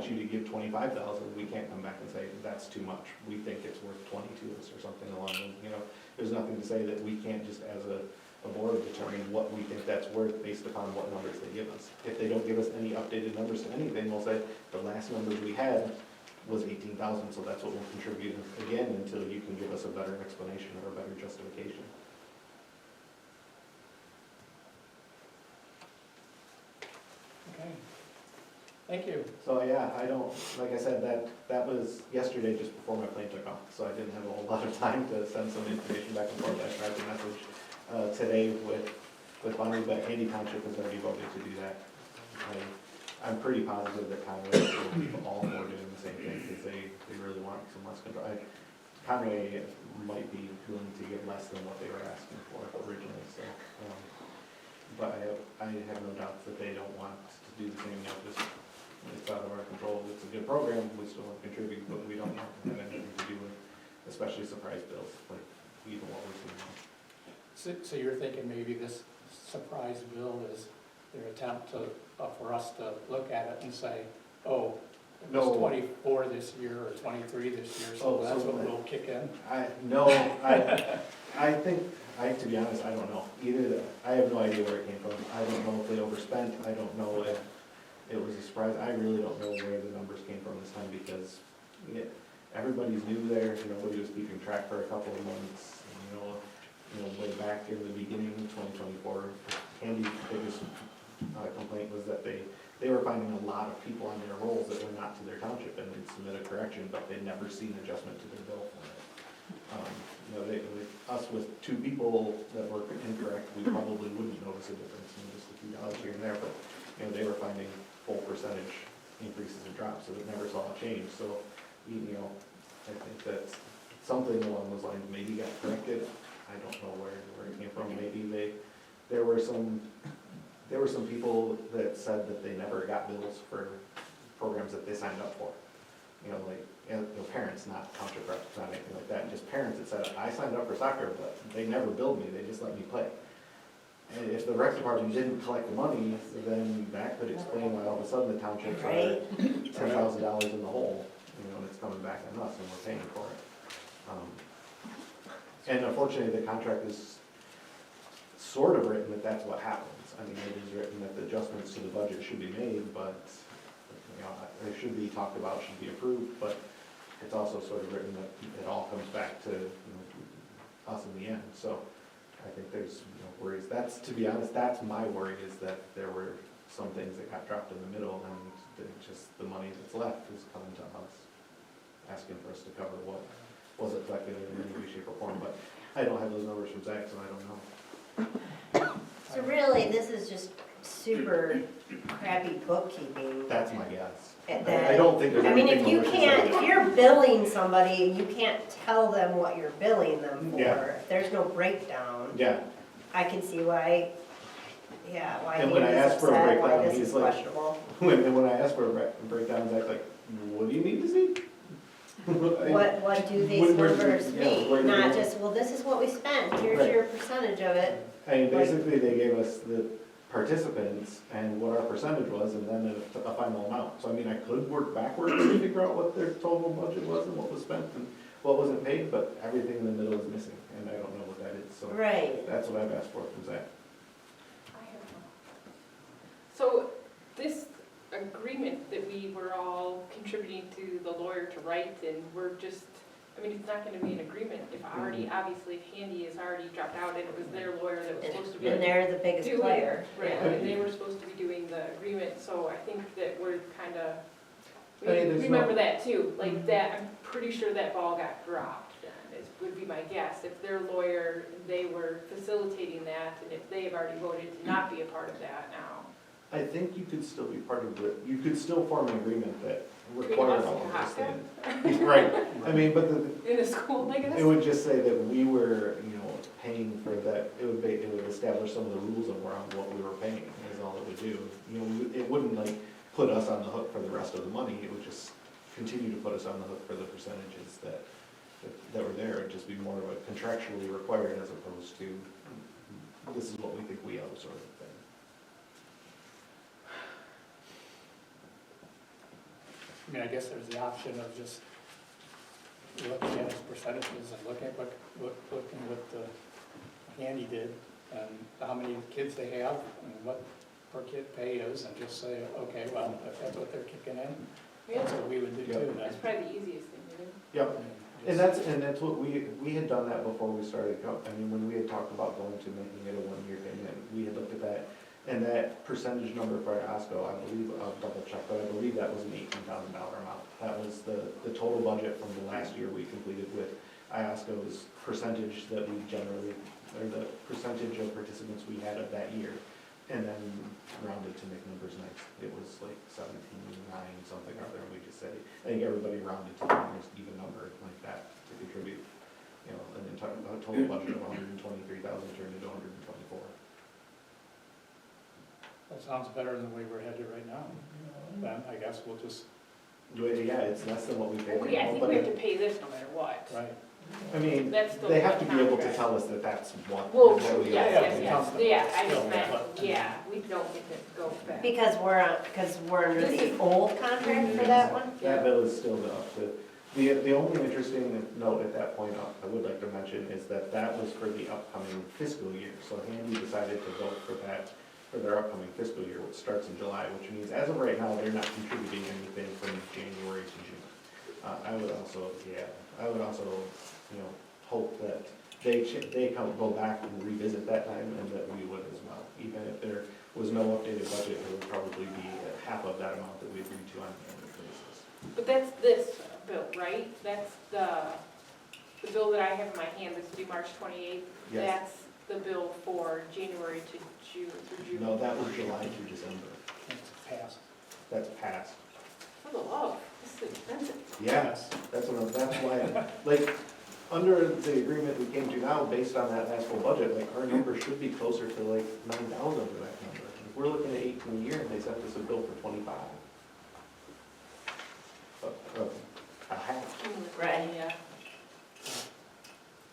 [SPEAKER 9] you to give 25,000, we can't come back and say, that's too much. We think it's worth 20 to us, or something along those, you know. There's nothing to say that we can't just, as a board, determine what we think that's worth based upon what numbers they give us. If they don't give us any updated numbers to anything, we'll say, the last numbers we had was 18,000, so that's what we'll contribute again until you can give us a better explanation or a better justification.
[SPEAKER 1] Okay. Thank you.
[SPEAKER 9] So yeah, I don't, like I said, that was yesterday just before my plane took off, so I didn't have a whole lot of time to send some information back and forth. I tried to message today with Bonnie, but Handy Township has already voted to do that. I'm pretty positive that Conway will be all for doing the same thing, because they really want some less control. Conway might be willing to give less than what they were asking for originally, so. But I have no doubts that they don't want to do the same, just, it's out of our control. It's a good program, we still want to contribute, but we don't want to have anything to do with, especially surprise bills, like even what we're seeing now.
[SPEAKER 1] So you're thinking maybe this surprise bill is their attempt to, for us to look at it and say, oh, It
[SPEAKER 9] No.
[SPEAKER 1] was 24 this year or 23 this year, so
[SPEAKER 9] Oh,
[SPEAKER 1] that's
[SPEAKER 9] so
[SPEAKER 1] what
[SPEAKER 9] that-
[SPEAKER 1] will kick in.
[SPEAKER 9] I think, to be honest, I don't know. I have no idea where it came from. I don't know if they overspent, I don't know if it was a surprise. I really don't know where the numbers came from this time because everybody's new there, nobody was keeping track for a couple of months. Way back in the beginning of 2024, Andy's biggest complaint was that they were finding a lot of people on their rolls that were not to their township and they'd submit a correction, but they'd never seen adjustment to their bill for it. Us with two people that were incorrect, we probably wouldn't notice a difference, just a few dollars here and there, but, they were finding full percentage increases and drops, so they never saw a change, so, I think that something along those lines maybe got corrected. I don't know where it came from, maybe there were some people that said that they never got bills for programs that they signed up for. Parents, not township reps, not anything like that, just parents that said, I signed up for soccer, but they never billed me, they just let me play. And if the rec department didn't collect the money, then that could explain why all of a sudden the townships are
[SPEAKER 4] Right.
[SPEAKER 9] $10,000 in the hole, and it's coming back on us and we're paying for it. And unfortunately, the contract is sort of written that that's what happens. I mean, it is written that the adjustments to the budget should be made, but, they should be talked about, should be approved, but it's also sort of written that it all comes back to, us in the end. So I think there's, worries. To be honest, that's my worry, is that there were some things that got dropped in the middle and just the money that's left is coming to us, asking for us to cover what wasn't collected in any way, shape, or form, but I don't have those numbers from Zach, so I don't know.
[SPEAKER 4] So really, this is just super crappy bookkeeping.
[SPEAKER 9] That's my guess.
[SPEAKER 4] That-
[SPEAKER 9] I don't think there's
[SPEAKER 4] I mean,
[SPEAKER 9] anything
[SPEAKER 4] if you
[SPEAKER 9] malicious
[SPEAKER 4] can't,
[SPEAKER 9] in it.
[SPEAKER 4] if you're billing somebody and you can't tell them what you're billing them for,
[SPEAKER 9] Yeah.
[SPEAKER 4] if there's no breakdown,
[SPEAKER 9] Yeah,
[SPEAKER 4] I can see why
[SPEAKER 9] And when I
[SPEAKER 4] he's
[SPEAKER 9] asked for a
[SPEAKER 4] upset, why
[SPEAKER 9] breakdown,
[SPEAKER 4] this
[SPEAKER 9] he's
[SPEAKER 4] is
[SPEAKER 9] like-
[SPEAKER 4] questionable.
[SPEAKER 9] when I asked for a breakdown, Zach's like, what do you need to see?
[SPEAKER 4] What do these
[SPEAKER 9] Where-
[SPEAKER 4] numbers
[SPEAKER 9] yeah, where
[SPEAKER 4] mean?
[SPEAKER 9] do
[SPEAKER 4] Not
[SPEAKER 9] they-
[SPEAKER 4] just, well, this is what we spent, here's
[SPEAKER 9] Right.
[SPEAKER 4] your percentage of it.
[SPEAKER 9] I mean, basically, they gave us the participants and what our percentage was, and then a final amount. So I mean, I could work backwards to figure out what their total budget was and what was spent and what wasn't paid, but everything in the middle is missing, and I don't know what that is, so
[SPEAKER 4] Right.
[SPEAKER 9] that's what I've asked for from Zach.
[SPEAKER 5] I have no. So this agreement that we were all contributing to the lawyer to write, and we're just, I mean, it's not gonna be an agreement if already, obviously, if Handy has already dropped out and it was their lawyer that was supposed to be
[SPEAKER 4] And they're the biggest
[SPEAKER 5] doing.
[SPEAKER 4] player.
[SPEAKER 5] Right,
[SPEAKER 4] Yeah.
[SPEAKER 5] and they were supposed to be doing the agreement, so I think that we're kinda, we
[SPEAKER 9] I mean,
[SPEAKER 5] need to
[SPEAKER 9] there's
[SPEAKER 5] remember
[SPEAKER 9] no-
[SPEAKER 5] that too, like that, I'm pretty sure that ball got dropped then, would be my guess. If their lawyer, they were facilitating that, and if they have already voted to not be a part of that now.
[SPEAKER 9] I think you could still be part of you could still form an agreement that
[SPEAKER 5] Between
[SPEAKER 9] requires
[SPEAKER 5] us
[SPEAKER 9] all
[SPEAKER 5] and
[SPEAKER 9] of those
[SPEAKER 5] Iosco?
[SPEAKER 9] things. Right, I mean, but
[SPEAKER 5] In a school like
[SPEAKER 9] it
[SPEAKER 5] this?
[SPEAKER 9] would just say that we were, paying for that, it would establish some of the rules around what we were paying, is all it would do. It wouldn't like put us on the hook for the rest of the money, it would just continue to put us on the hook for the percentages that were there. It'd just be more of a contractually required as opposed to, this is what we think we owe sort of thing.
[SPEAKER 1] I mean, I guess there's the option of just looking at his percentages and looking what the Handy did and how many kids they have and what per kid pay is, and just say, okay, well, if that's what they're kicking in, that's what we would do too then.
[SPEAKER 5] That's probably the easiest thing to do.
[SPEAKER 9] Yep.
[SPEAKER 1] I mean,
[SPEAKER 9] And
[SPEAKER 1] just-
[SPEAKER 9] that's what we had done that before we started, when we had talked about going to making it a one-year thing, and we had looked at that. And that percentage number for Iosco, I believe, I'll double check, but I believe that was an $18,000 amount. That was the total budget from the last year we completed with Iosco's percentage that we generally, or the percentage of participants we had of that year. And then rounded to make numbers nice. It was like 17.9 something or other, and we just said, I think everybody rounded to the nearest even number like that to contribute. And then a total budget of 123,000 turned into 124.
[SPEAKER 1] That sounds better than the way we're headed right now. Then I guess we'll just,
[SPEAKER 9] Yeah, it's less than what we paid.
[SPEAKER 5] I think
[SPEAKER 9] but
[SPEAKER 5] we have to pay this no matter what.
[SPEAKER 1] right,
[SPEAKER 9] I mean,
[SPEAKER 5] That's still
[SPEAKER 9] they have to
[SPEAKER 5] the
[SPEAKER 9] be able to
[SPEAKER 5] contract.
[SPEAKER 9] tell us that that's what.
[SPEAKER 5] Well,
[SPEAKER 9] what we
[SPEAKER 5] yes,
[SPEAKER 9] are.
[SPEAKER 5] yes, yes, yeah, I just meant,
[SPEAKER 1] But-
[SPEAKER 5] yeah, we don't get to go back.
[SPEAKER 4] Because we're under the old contract for that one?
[SPEAKER 9] That bill is still up to, the only interesting note at that point I would like to mention is that that was for the upcoming fiscal year. So Handy decided to vote for that, for their upcoming fiscal year, which starts in July, which means as of right now, they're not contributing anything from January to June. I would also, you know, hope that they go back and revisit that time and that we would as well. Even if there was no updated budget, it would probably be half of that amount that we agreed to on an annual basis.
[SPEAKER 5] But that's this bill, right? That's the bill that I have in my hand, this will be March 28th.
[SPEAKER 9] Yes.
[SPEAKER 5] That's the bill for January to June, through June.
[SPEAKER 9] No, that was July through December.
[SPEAKER 1] It's passed.
[SPEAKER 9] That's passed.
[SPEAKER 5] For the love, this is expensive.
[SPEAKER 9] Yes, that's why, like, under the agreement we came to now, based on that last full budget, like, our number should be closer to like 9,000 for that number. If we're looking at 18 a year and they sent us a bill for 25. A half,
[SPEAKER 4] Right.
[SPEAKER 5] Yeah.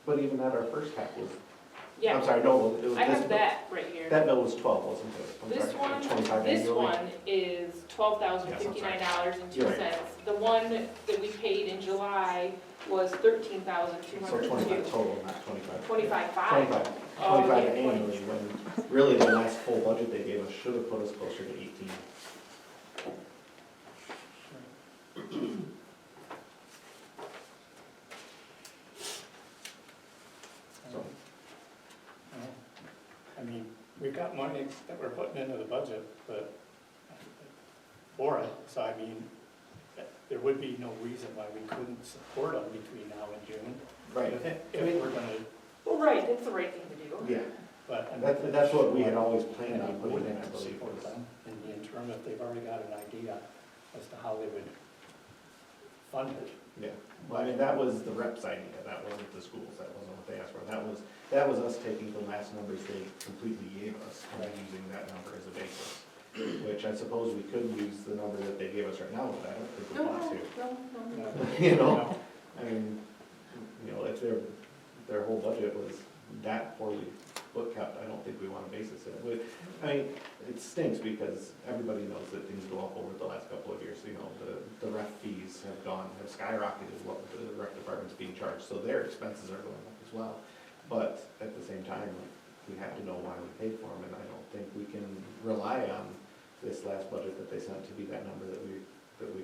[SPEAKER 9] but even at our first half was,
[SPEAKER 5] Yeah.
[SPEAKER 9] I'm sorry, no, it was
[SPEAKER 5] I
[SPEAKER 9] this,
[SPEAKER 5] have that right here.
[SPEAKER 9] that bill was 12, wasn't it? I'm
[SPEAKER 5] This
[SPEAKER 9] sorry,
[SPEAKER 5] one,
[SPEAKER 9] 25
[SPEAKER 5] this
[SPEAKER 9] annually.
[SPEAKER 5] one is $12,059.02. The one that we paid in July was
[SPEAKER 9] So
[SPEAKER 5] 13,202.
[SPEAKER 9] 25 total, not 25.
[SPEAKER 5] 25.5.
[SPEAKER 9] 25,
[SPEAKER 5] Oh,
[SPEAKER 9] 25
[SPEAKER 5] yeah,
[SPEAKER 9] annually, when really the last full budget they gave us should have put us closer to 18. So,
[SPEAKER 1] I mean, we've got money that we're putting into the budget, but for it, so I mean, there would be no reason why we couldn't support them between now and June.
[SPEAKER 9] right,
[SPEAKER 1] If we're gonna,
[SPEAKER 5] Well, right, that's the right thing to do.
[SPEAKER 9] yeah,
[SPEAKER 1] but. I mean,
[SPEAKER 9] that's what we had always planned
[SPEAKER 1] And
[SPEAKER 9] on
[SPEAKER 1] I
[SPEAKER 9] putting
[SPEAKER 1] would
[SPEAKER 9] in, I
[SPEAKER 1] have to
[SPEAKER 9] believe.
[SPEAKER 1] support them in the interim if they've already got an idea as to how they would fund it.
[SPEAKER 9] Yeah, well, I mean, that was the rep's idea, that wasn't the schools, that wasn't what they asked for. That was us taking the last numbers they completely gave us and using that number as a basis. Which I suppose we could use the number that they gave us right now, but I don't think we
[SPEAKER 5] No,
[SPEAKER 9] want to.
[SPEAKER 5] no.
[SPEAKER 9] You know, I mean, you know, if their whole budget was that poorly book kept, I don't think we want to basis it. I mean, it stinks because everybody knows that things go up over the last couple of years. You know, the ref fees have skyrocketed what the rec department's being charged, so their expenses are going up as well. But at the same time, we have to know why we paid for them, and I don't think we can rely on this last budget that they sent to be that number that we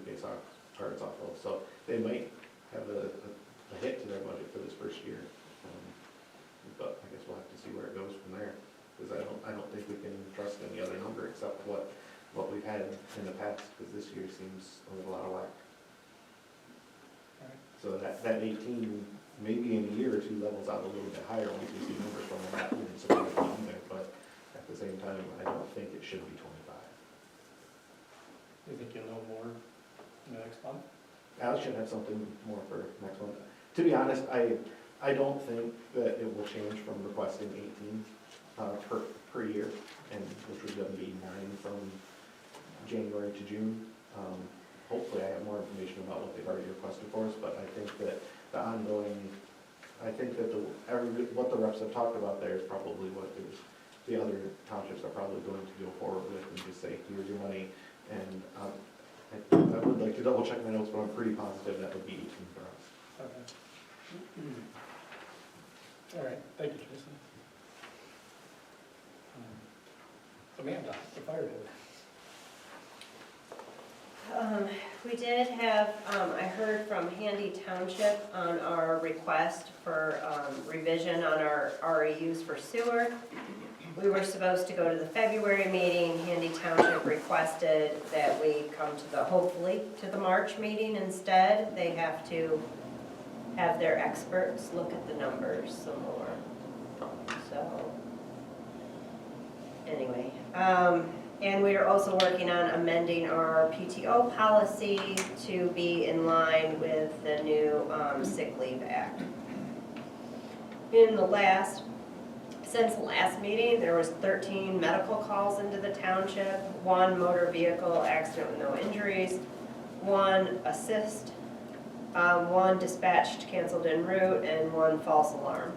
[SPEAKER 9] base our targets off of. So they might have a hit to their budget for this first year. But I guess we'll have to see where it goes from there, because I don't think we can trust any other number except what we've had in the past, because this year seems a little out of whack. So that 18, maybe in a year or two levels out a little bit higher, we can see numbers from that, we can support it on there, but at the same time, I don't think it should be 25.
[SPEAKER 1] You think you'll know more in the next month?
[SPEAKER 9] Alex should have something more for next month. To be honest, I don't think that it will change from requesting 18 per year, and which would then be 9 from January to June. Hopefully I have more information about what they've already requested for us, but I think that what the reps have talked about there is probably what the other townships are probably going to go forward with and just say, here's your money. And I would like to double check my notes, but I'm pretty positive that would be 18 for us.
[SPEAKER 1] Okay. All right, thank you, Jason. Amanda, the fire code.
[SPEAKER 4] We did have, I heard from Handy Township on our request for revision on our REUs for sewer. We were supposed to go to the February meeting. Handy Township requested that we come hopefully to the March meeting instead. They have to have their experts look at the numbers some more. So, anyway. And we are also working on amending our PTO policy to be in line with the new Sick Leave Act. Since the last meeting, there was 13 medical calls into the township, 1 motor vehicle accident with no injuries, 1 assist one dispatched canceled en route, and one false alarm.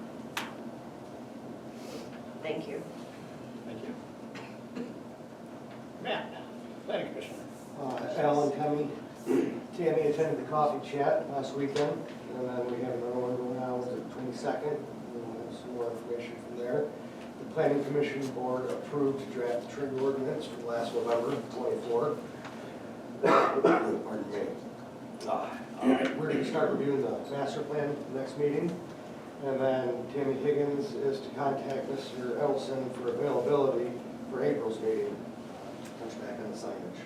[SPEAKER 4] Thank you.
[SPEAKER 1] Thank you. Matt, planning commissioner.
[SPEAKER 8] Alan, Tammy attended the coffee chat last weekend, and then we have another one going on with the 22nd. We'll have some more information from there. The planning commission board approved to draft the trigger ordinance from last November, 24. Pardon me. We're going to start reviewing the master plan next meeting. And then Tammy Higgins is to contact Mr. Eidelson for availability for April's meeting. Touch back on the signage.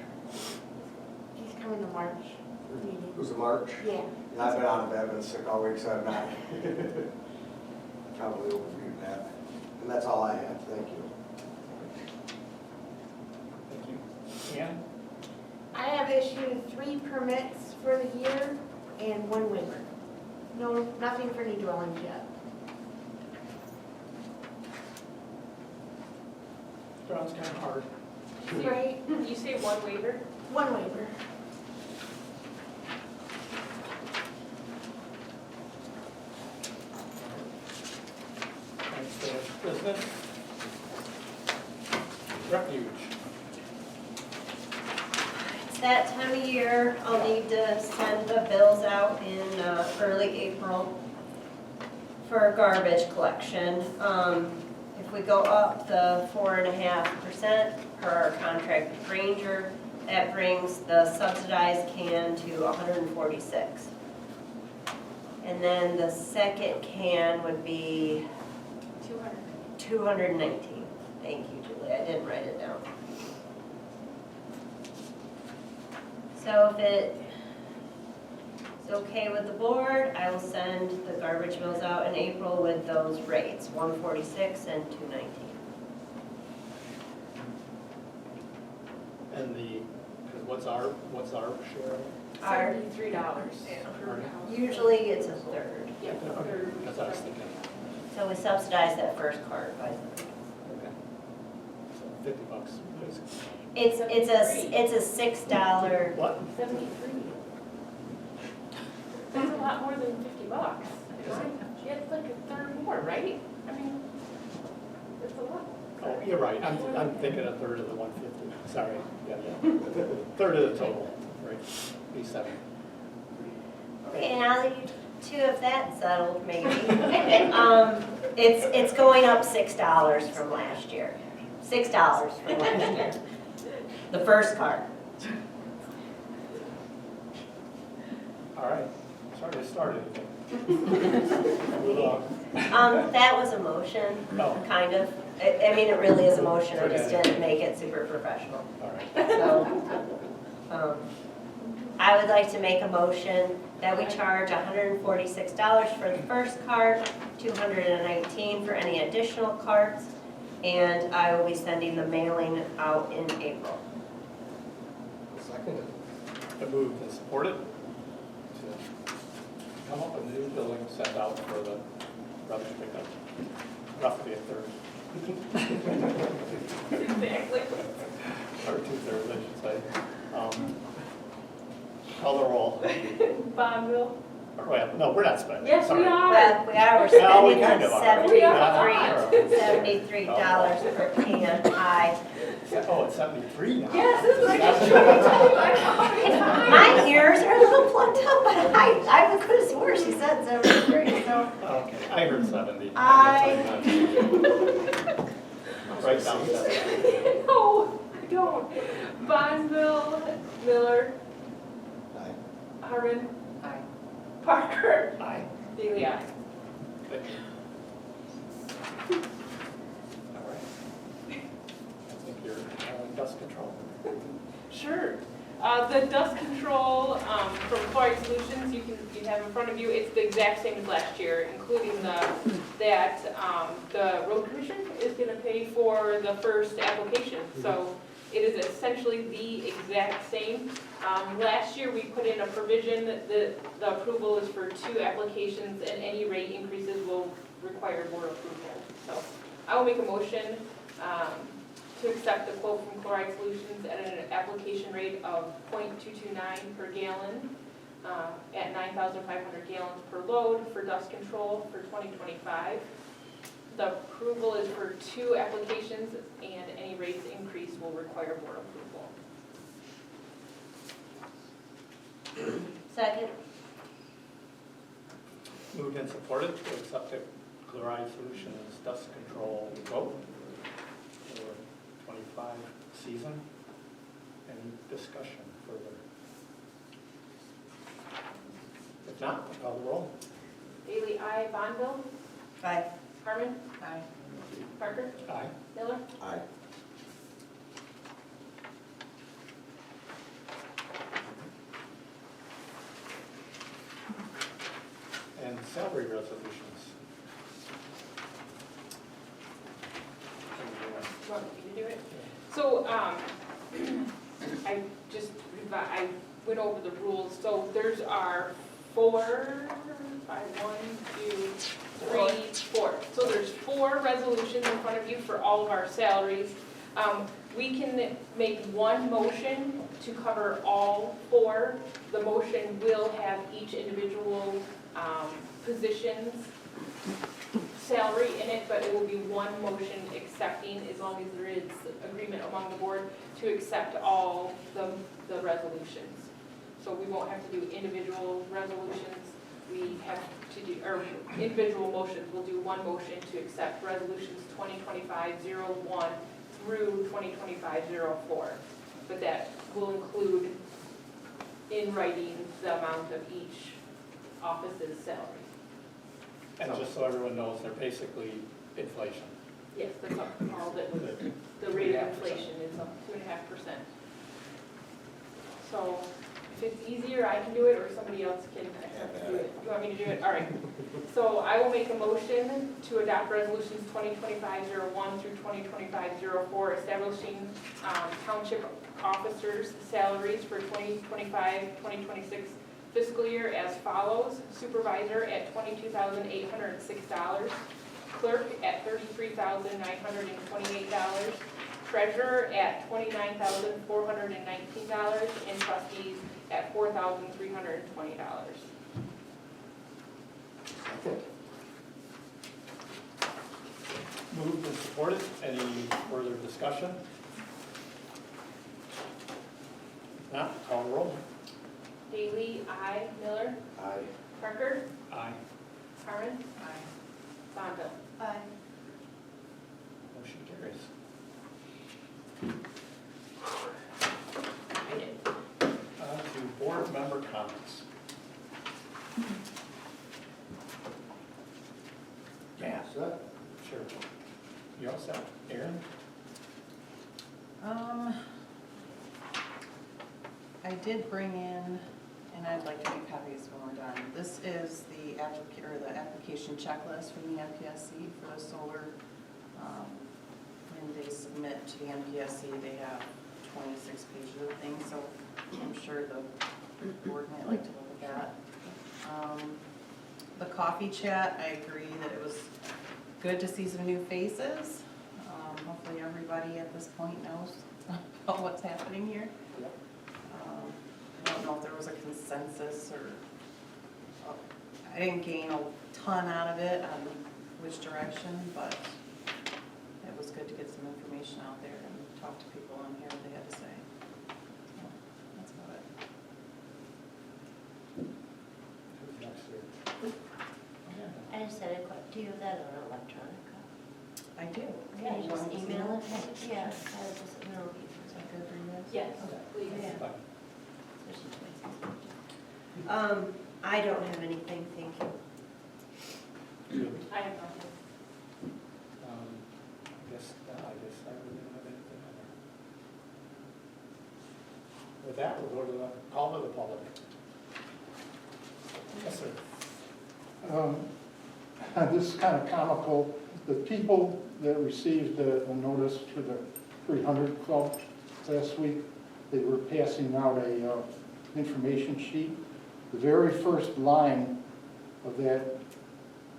[SPEAKER 7] He's coming to March meeting.
[SPEAKER 8] It was a March.
[SPEAKER 7] Yeah.
[SPEAKER 8] I've been out of bed, been sick all week, so I've not probably overviewed that. And that's all I have. Thank you.
[SPEAKER 1] Thank you. Ann?
[SPEAKER 7] I have issued 3 permits for the year and 1 waiver. No, nothing for any dwellings yet.
[SPEAKER 1] Sounds kind of hard.
[SPEAKER 7] Right?
[SPEAKER 5] You say 1 waiver?
[SPEAKER 7] 1 waiver.
[SPEAKER 1] Next business. Refuge.
[SPEAKER 4] It's that time of year, I'll need to send the bills out in early April for garbage collection. If we go up the 4.5% per our contract with Ranger, that brings the subsidized can to 146. And then the second can would be 219. Thank you, Julie, I didn't write it down. So if it's okay with the board, I will send the garbage bills out in April with those rates, 146 and 219.
[SPEAKER 1] And what's our share?
[SPEAKER 4] Our-
[SPEAKER 5] $73 per house.
[SPEAKER 4] Usually it's a third.
[SPEAKER 5] Yeah,
[SPEAKER 1] Okay, that's what I was thinking.
[SPEAKER 4] So we subsidize that first cart by $30.
[SPEAKER 1] Okay. So $50, basically.
[SPEAKER 4] It's a $6.
[SPEAKER 1] What?
[SPEAKER 5] 73. That's a lot more than $50. Yeah, it's like a third more, right? I mean, it's a lot.
[SPEAKER 1] Oh, you're right, I'm thinking a third of the 150, sorry, yeah. Third of the total, right, be 7.
[SPEAKER 4] Okay, now that you two have that settled, maybe. It's going up $6 from last year. $6 from last year. The first cart.
[SPEAKER 1] All right, sorry to start anything.
[SPEAKER 4] That was a motion,
[SPEAKER 1] Oh.
[SPEAKER 4] kind of. I mean, it really is a motion, I just didn't make it super professional.
[SPEAKER 1] All right,
[SPEAKER 4] So, I would like to make a motion that we charge $146 for the first cart, $219 for any additional carts, and I will be sending the mailing out in April.
[SPEAKER 8] Second.
[SPEAKER 1] the move and support it to come up with a new billing sent out for the rubbish pickup, roughly a third.
[SPEAKER 5] Exactly.
[SPEAKER 1] Or 2/3, I should say. Call the roll.
[SPEAKER 5] Bonneville?
[SPEAKER 1] Well, no, we're not spending.
[SPEAKER 5] Yes, we
[SPEAKER 1] Sorry.
[SPEAKER 5] are.
[SPEAKER 4] Well, we are, we're
[SPEAKER 1] Well, we
[SPEAKER 4] spending
[SPEAKER 1] kind
[SPEAKER 4] the
[SPEAKER 1] of are.
[SPEAKER 4] $73 per can.
[SPEAKER 1] Oh, it's 73 now.
[SPEAKER 5] Yes, this is like a
[SPEAKER 4] My ears are a little plugged up, but I could have swore she said 73, so.
[SPEAKER 1] Okay, I heard 70. Write down 70.
[SPEAKER 5] No, I don't. Bonneville, Miller,
[SPEAKER 8] Aye.
[SPEAKER 5] Harmon. Aye. Parker.
[SPEAKER 1] Aye.
[SPEAKER 5] Daily, aye.
[SPEAKER 1] Thank you. All right. I think you're dust control.
[SPEAKER 5] Sure. The dust control from Chloride Solutions, you have in front of you, it's the exact same as last year, including that the road commission is going to pay for the first application. So it is essentially the exact same. Last year, we put in a provision that the approval is for 2 applications, and any rate increases will require board approval. So I will make a motion to accept the quote from Chloride Solutions at an application rate of .229 per gallon at 9,500 gallons per load for dust control for 2025. The approval is for 2 applications, and any rates increase will require board approval.
[SPEAKER 4] Second?
[SPEAKER 1] Moved and supported to accept the Chloride Solutions dust control quote for 25 season. Any discussion further? If not, I'll call the roll.
[SPEAKER 5] Bailey, aye. Bonneville?
[SPEAKER 4] Aye.
[SPEAKER 5] Harmon?
[SPEAKER 6] Aye.
[SPEAKER 5] Parker?
[SPEAKER 1] Aye.
[SPEAKER 5] Miller?
[SPEAKER 8] Aye.
[SPEAKER 1] And salary resolutions.
[SPEAKER 5] You want me to do it? So, I just, I went over the rules, so there's our 4, 5, 1, 2, 3, 4. So there's 4 resolutions in front of you for all of our salaries. We can make one motion to cover all 4. The motion will have each individual position's salary in it, but it will be one motion accepting, as long as there is agreement among the board to accept all the resolutions. So we won't have to do individual resolutions. We have to do, or individual motions. We'll do one motion to accept resolutions 2025-01 through 2025-04. But that will include in writing the amount of each office's salary.
[SPEAKER 1] And just so everyone knows, they're basically inflation.
[SPEAKER 5] Yes, that's all that was, the rate of inflation is up 2.5%. So if it's easier, I can do it, or somebody else can do it. You want me to do it? All right. So I will make a motion to adopt resolutions 2025-01 through 2025-04, establishing township officers' salaries for 2025-2026 fiscal year as follows. Supervisor at $22,806. Clerk at $33,928. Treasurer at $29,419. And trustees at $4,320.
[SPEAKER 1] Moved and supported. Any further discussion? If not, call the roll.
[SPEAKER 5] Daly, aye. Miller?
[SPEAKER 8] Aye.
[SPEAKER 5] Parker?
[SPEAKER 1] Aye.
[SPEAKER 5] Harmon?
[SPEAKER 6] Aye.
[SPEAKER 5] Bonneville?
[SPEAKER 7] Aye.
[SPEAKER 1] Motion carries.
[SPEAKER 5] I did.
[SPEAKER 1] To board member comments. Yeah,
[SPEAKER 8] Set?
[SPEAKER 1] sure. You all set? Aaron?
[SPEAKER 10] I did bring in, and I'd like to make copies when we're done. This is the application checklist from the MPSC for the solar. When they submit to the MPSC, they have 26 pages of things, so I'm sure the board might like to look at that. The coffee chat, I agree that it was good to see some new faces. Hopefully everybody at this point knows about what's happening here. I don't know if there was a consensus or, I didn't gain a ton out of it on which direction, but it was good to get some information out there and talk to people and hear what they had to say. So, that's about it.
[SPEAKER 1] Who's next here?
[SPEAKER 2] I just had a question. Do you have that on electronic copy?
[SPEAKER 10] I do.
[SPEAKER 2] Can you
[SPEAKER 10] You
[SPEAKER 2] just
[SPEAKER 10] want me to
[SPEAKER 2] email it?
[SPEAKER 10] see
[SPEAKER 2] Yeah, I was just, no, is that good for you guys?
[SPEAKER 5] Yes,
[SPEAKER 2] Okay.
[SPEAKER 5] please.
[SPEAKER 2] Yeah.
[SPEAKER 1] Fine.
[SPEAKER 2] Especially twice as much.
[SPEAKER 4] I don't have anything, thank you.
[SPEAKER 1] You?
[SPEAKER 5] I have nothing.
[SPEAKER 1] I guess I really don't have anything either. With that, we'll go to the call to the public. Yes, sir.
[SPEAKER 11] This is kind of comical. The people that received a notice for the 300 Club last week, they were passing out a information sheet. The very first line of that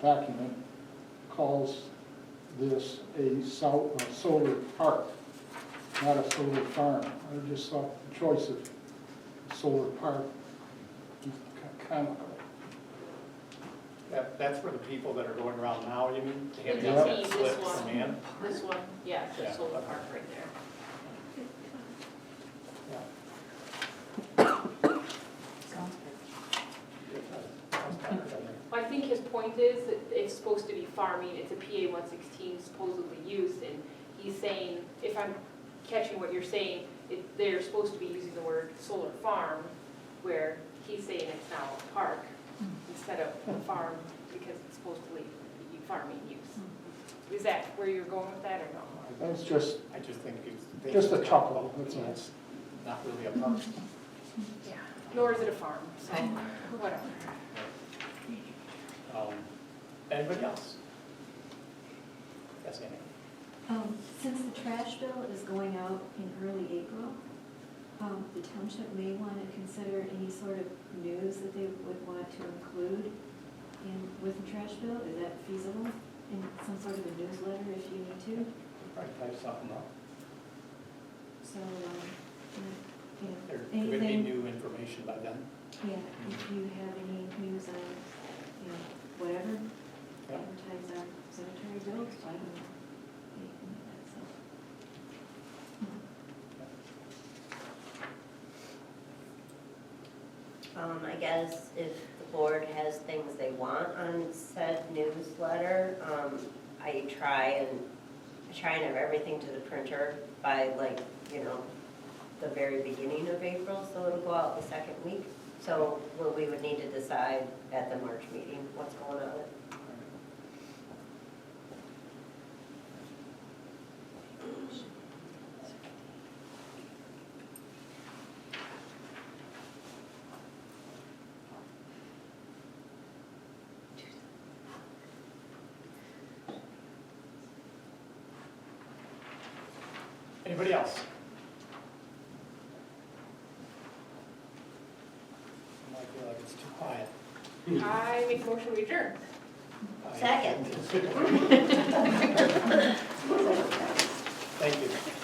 [SPEAKER 11] document calls this a solar park, not a solar farm. I just thought the choice of solar park kind Timecodes.
[SPEAKER 1] That's for the people that are going around now, you mean? They have
[SPEAKER 5] Yeah.
[SPEAKER 1] that
[SPEAKER 5] This
[SPEAKER 1] slip
[SPEAKER 5] one.
[SPEAKER 1] from in?
[SPEAKER 5] This one, yeah,
[SPEAKER 1] Yeah.
[SPEAKER 5] just solar park right there. I think his point is that it's supposed to be farming, it's a PA 116 supposedly used, and he's saying, if I'm catching what you're saying, they're supposed to be using the word solar farm, where he's saying it's now a park instead of a farm, because it's supposedly be farming use. Is that where you're going with that, or no?
[SPEAKER 11] That's just,
[SPEAKER 1] I just think it's.
[SPEAKER 11] just a chuckle, that's all.
[SPEAKER 1] It's not really a park.
[SPEAKER 5] Yeah. Nor is it a farm, so, whatever.
[SPEAKER 1] Anybody else? Yes, Amy?
[SPEAKER 2] Since the trash bill is going out in early April, the township may want to consider any sort of news that they would want to include with the trash bill. Is that feasible? In some sort of a newsletter if you need to?
[SPEAKER 1] Probably type something up.
[SPEAKER 2] So,
[SPEAKER 1] There could be
[SPEAKER 2] anything,
[SPEAKER 1] new information by then.
[SPEAKER 2] yeah, if you have any news on, whatever,
[SPEAKER 1] Yeah.
[SPEAKER 2] advertise our sanitary bills, I don't know, anything like that, so.
[SPEAKER 4] I guess if the board has things they want on said newsletter, I try and have everything to the printer by the very beginning of April, so it'll go out the second week. So we would need to decide at the March meeting what's going on.
[SPEAKER 1] Anybody else? I feel like it's too quiet.
[SPEAKER 5] I make a motion to adjourn.
[SPEAKER 4] Second.
[SPEAKER 1] Thank you.